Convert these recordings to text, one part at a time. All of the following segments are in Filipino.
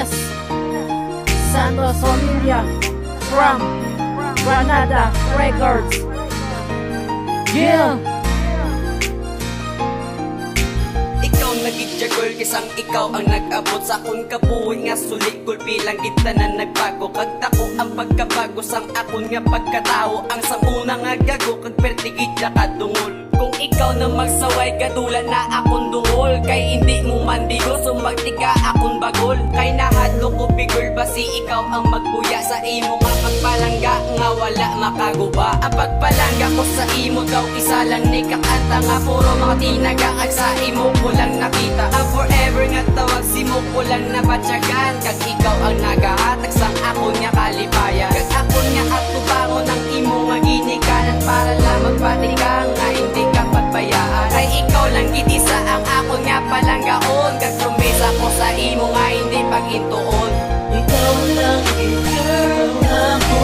S. Santos Familia from Granada Records. Yeah. Ikaw nagidya girl, kisang ikaw ang nag-abot sa akong kabuhi nga sulit kulpi lang kita na nagbago. Kagdako ang pagkabago sang akon nga pagkatao, ang samuna nga gago kag pertigidya kadungol. Kung ikaw na magsaway kadulan na akong dungol, kay hindi mo mandigo so magtika akong bagol. Kay nahadlo ko figure basi ikaw ang magbuya sa imo nga pagpalangga nga wala makaguba. Ang pagpalangga ko sa imo daw isa lang ni kakanta nga puro mga tinagaag sa imo ko lang nakita. Ang forever nga tawag si mo ko lang nabatyagan, kag ikaw ang nagahatag sang ako nga kalipayan. Kag ako nga atubangon ng imo nga ginikanan para lang magpatikang nga hindi ka patbayaan. Kay ikaw lang gid isa ang ako nga palanggaon, kag promesa ko sa imo nga hindi pagintuon. Ikaw lang girl ako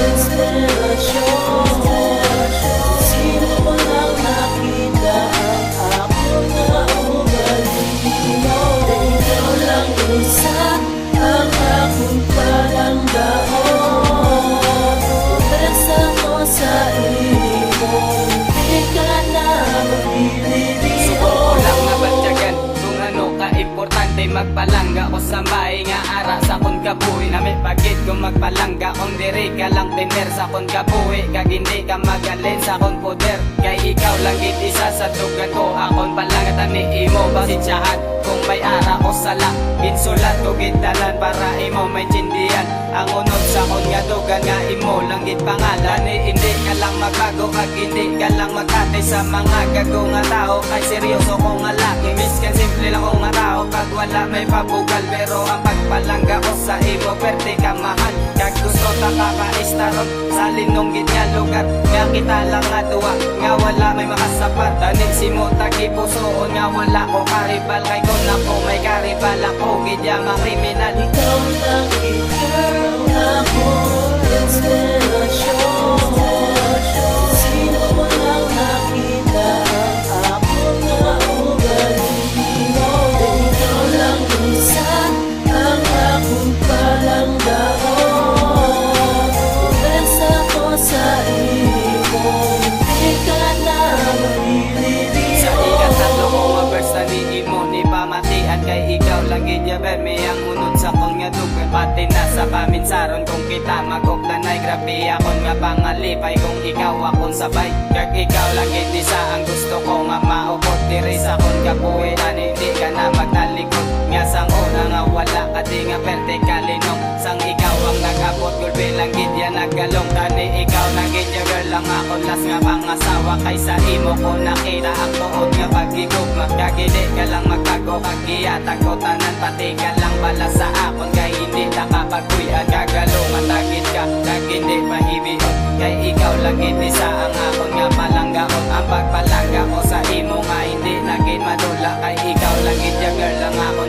inspirasyon. Sino mo lang nakita ang ako nga ugali mo. Ikaw lang isa ang akong palanggaon. Presa ko sa imo, hindi ka na mapililiho. Suko ko lang nga batyagan kung ano ka-importante, magpalangga ko sa bahay nga ara sa kon kabuhi. Na may pagit kung magpalangga kung diri ka lang tener sa kon kabuhi, kag hindi ka magalin sa kon poder. Kay ikaw lang gid isa sa dugan ko, akon palangga tani imo basitsahan. Kung may ara o sala, insulat ko gindalan para imo may tsindihan. Ang unod sa kon nga dugan nga imo lang gid pangalan. Hindi ka lang magbago kag hindi ka lang magkatay sa mga gago nga tao. Kay seryoso ko nga laki, miskan simple lang ko nga tao, kag wala may pabugal. Pero ang pagpalangga ko sa imo perte ka mahal, kag gusto ta kakaistaron sa linong gid nga lugar. Nga kita lang nga duwa, nga wala may makasapat. Tanig si mo tagi pusoon nga wala ko karibal. Kay kung ako may karibal ako gid mga kriminal. Ikaw lang girl ako inspirasyon. Sino mo lang nakita ang ako nga ugali mo. Ikaw lang isa ang akong palanggaon. Presa ko sa imo, hindi ka na mapililiho. Sa ikatatlo ko nga verse na ni imo ni pamatian, kay ikaw lang gid ya berme ang unod sa kon nga dugan. Pati na sa paminsaron kung kita mag-uklanay, grabe akon nga pangalipay kung ikaw akon sabay. Kag ikaw lang gid isa ang gusto ko nga maupot diri sa kon kabuhi. Ani hindi ka na magtalikod nga sang una nga wala ka di nga perte kalinong. Sang ikaw ang nag-abot gulbe lang gid ya naggalong. Tani ikaw lang gid ya girl lang ako las nga pangasawa. Kay sa imo ko nakita ang tuod nga pagigugma. Kag hindi ka lang magbago kag giyatag ko tanan, pati ka lang bala sa akon. Kay hindi nakapagkuyan kagalungan tagid ka, kag hindi pahibiyon. Kay ikaw lang gid isa ang akon nga palanggaon. Ang pagpalangga ko sa imo nga hindi naging madula. Kay ikaw lang gid ya girl lang ako